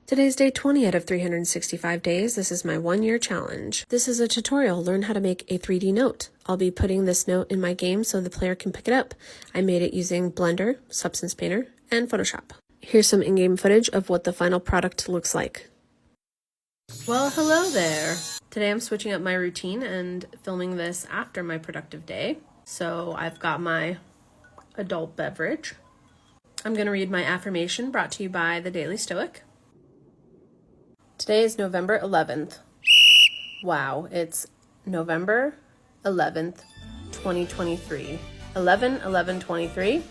Today's day 20 out of 365 days. This is my 1-year challenge. This is a tutorial, learn how to make a 3D note. I'll be putting this note in my game so the player can pick it up. I made it using Blender, Substance Painter, and Photoshop. Here's some in-game footage of what the final product looks like. Well, hello there. Today I'm switching up my routine and filming this after my productive day. So I've got my adult beverage. I'm going to read my affirmation brought to you by The Daily Stoic. Today is November 11th. Wow, it's November 11th, 2023. 11/11/23.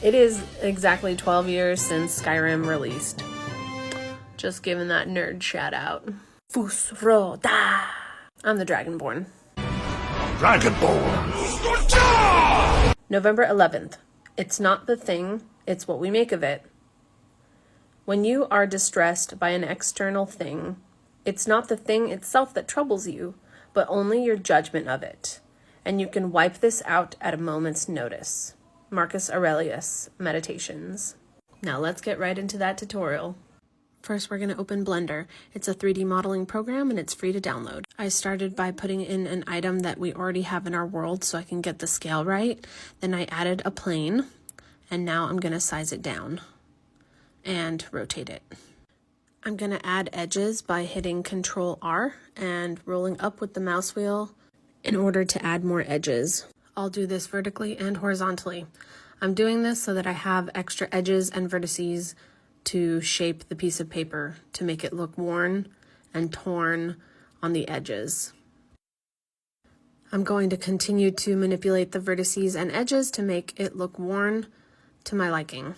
It is exactly 12 years since Skyrim released. Just giving that nerd shout out. Fusroda. I'm the Dragonborn. Dragonborn. November 11th. It's not the thing, it's what we make of it. When you are distressed by an external thing, it's not the thing itself that troubles you, but only your judgment of it. And you can wipe this out at a moment's notice. Marcus Aurelius, Meditations. Now let's get right into that tutorial. First, we're going to open Blender. It's a 3D modeling program and it's free to download. I started by putting in an item that we already have in our world so I can get the scale right. Then I added a plane, and now I'm going to size it down and rotate it. I'm going to add edges by hitting Control R and rolling up with the mouse wheel in order to add more edges. I'll do this vertically and horizontally. I'm doing this so that I have extra edges and vertices to shape the piece of paper to make it look worn and torn on the edges. I'm going to continue to manipulate the vertices and edges to make it look worn to my liking.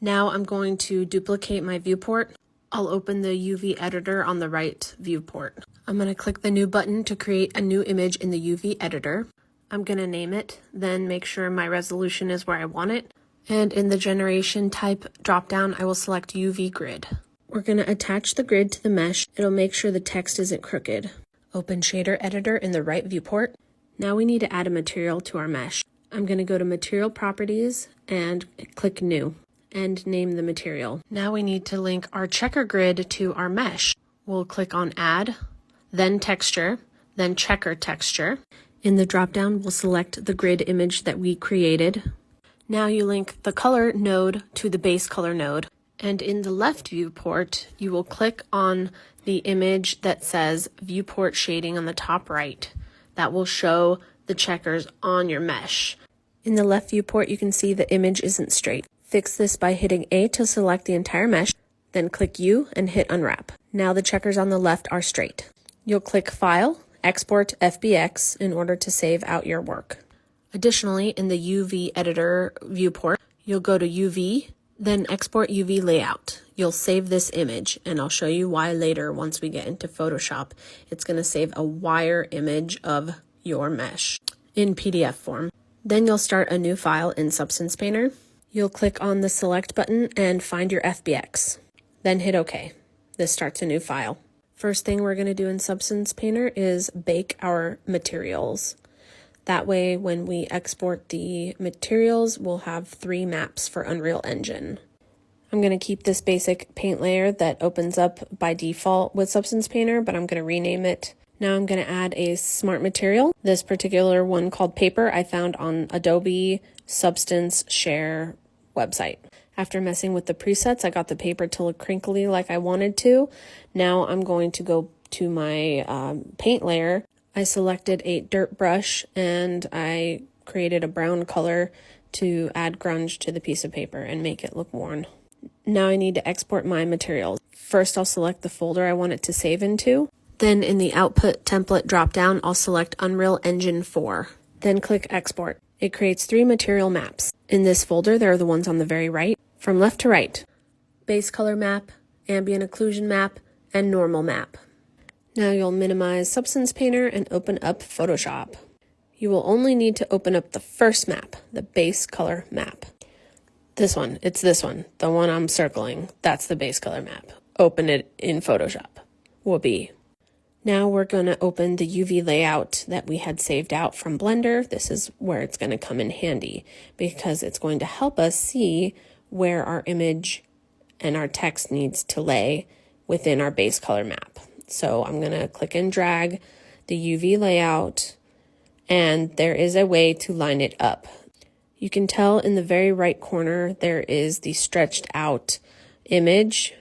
Now I'm going to duplicate my viewport. I'll open the UV editor on the right viewport. I'm going to click the new button to create a new image in the UV editor. I'm going to name it, then make sure my resolution is where I want it. And in the generation type dropdown, I will select UV grid. We're going to attach the grid to the mesh. It'll make sure the text isn't crooked. Open shader editor in the right viewport. Now we need to add a material to our mesh. I'm going to go to material properties and click new and name the material. Now we need to link our checker grid to our mesh. We'll click on add, then texture, then checker texture. In the dropdown, we'll select the grid image that we created. Now you link the color node to the base color node. And in the left viewport, you will click on the image that says viewport shading on the top right. That will show the checkers on your mesh. In the left viewport, you can see the image isn't straight. Fix this by hitting A to select the entire mesh, then click U and hit unwrap. Now the checkers on the left are straight. You'll click File, Export FBX in order to save out your work. Additionally, in the UV editor viewport, you'll go to UV, then Export UV Layout. You'll save this image, and I'll show you why later once we get into Photoshop. It's going to save a wire image of your mesh in PDF form. Then you'll start a new file in Substance Painter. You'll click on the Select button and find your FBX. Then hit OK. This starts a new file. First thing we're going to do in Substance Painter is bake our materials. That way, when we export the materials, we'll have 3 maps for Unreal Engine. I'm going to keep this basic paint layer that opens up by default with Substance Painter, but I'm going to rename it. Now I'm going to add a smart material. This particular one called paper I found on Adobe Substance Share website. After messing with the presets, I got the paper to look crinkly like I wanted to. Now I'm going to go to my paint layer. I selected a dirt brush and I created a brown color to add grunge to the piece of paper and make it look worn. Now I need to export my materials. First, I'll select the folder I want it to save into. Then in the Output Template dropdown, I'll select Unreal Engine 4. Then click Export. It creates 3 material maps. In this folder, there are the ones on the very right, from left to right. Base color map, ambient occlusion map, and normal map. Now you'll minimize Substance Painter and open up Photoshop. You will only need to open up the first map, the base color map. This one, it's this one, the one I'm circling. That's the base color map. Open it in Photoshop. Whoopee. Now we're going to open the UV layout that we had saved out from Blender. This is where it's going to come in handy because it's going to help us see where our image and our text needs to lay within our base color map. So I'm going to click and drag the UV layout, and there is a way to line it up. You can tell in the very right corner there is the stretched out image,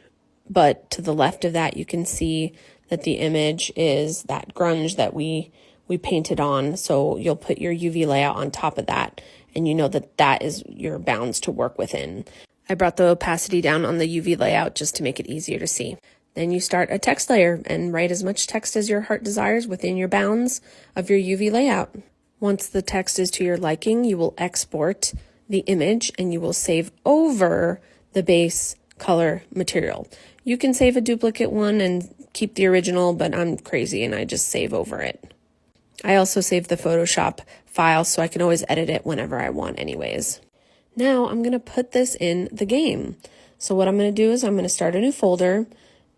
but to the left of that you can see that the image is that grunge that we painted on. So you'll put your UV layout on top of that, and you know that that is your bounds to work within. I brought the opacity down on the UV layout just to make it easier to see. Then you start a text layer and write as much text as your heart desires within your bounds of your UV layout. Once the text is to your liking, you will export the image and you will save over the base color material. You can save a duplicate one and keep the original, but I'm crazy and I just save over it. I also save the Photoshop file so I can always edit it whenever I want anyways. Now I'm going to put this in the game. So what I'm going to do is I'm going to start a new folder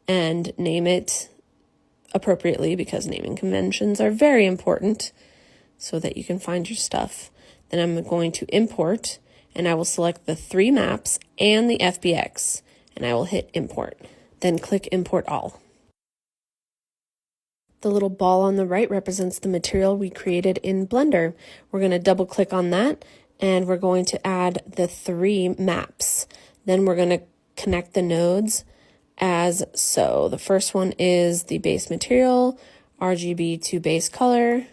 and name it appropriately, because naming conventions are very important so that you can find your stuff. Then I'm going to import, and I will select the 3 maps and the FBX, and I will hit import. Then click import all. The little ball on the right represents the material we created in Blender. We're going to double click on that, and we're going to add the 3 maps. Then we're going to connect the nodes as so. The first one is the base material, RGB to base color,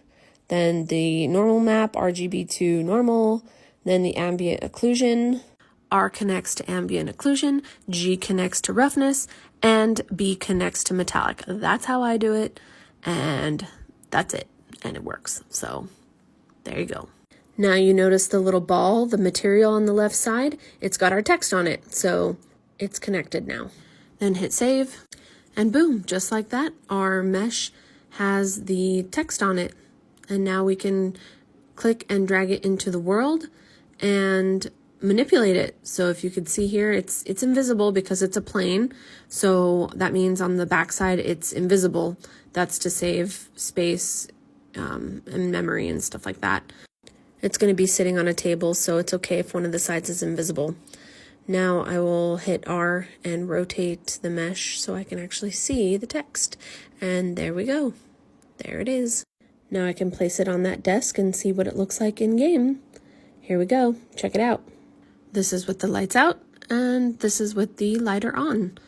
then the normal map, RGB to normal, then the ambient occlusion. R connects to ambient occlusion, G connects to roughness, and B connects to metallic. That's how I do it, and that's it, and it works. So there you go. Now you notice the little ball, the material on the left side, it's got our text on it, so it's connected now. Then hit save, and boom, just like that, our mesh has the text on it. And now we can click and drag it into the world and manipulate it. So if you could see here, it's invisible because it's a plane. So that means on the back side, it's invisible. That's to save space and memory and stuff like that. It's going to be sitting on a table, so it's okay if one of the sides is invisible. Now I will hit R and rotate the mesh so I can actually see the text. And there we go. There it is. Now I can place it on that desk and see what it looks like in game. Here we go. Check it out. This is with the lights out, and this is with the lighter on.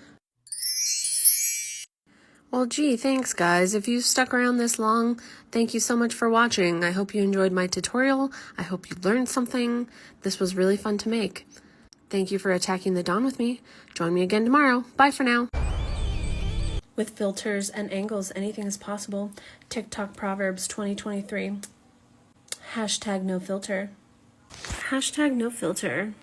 Well, gee, thanks guys. If you stuck around this long, thank you so much for watching. I hope you enjoyed my tutorial. I hope you learned something. This was really fun to make. Thank you for attacking the dawn with me. Join me again tomorrow. Bye for now. With filters and angles, anything is possible. TikTok Proverbs 2023. #NoFilter. #NoFilter.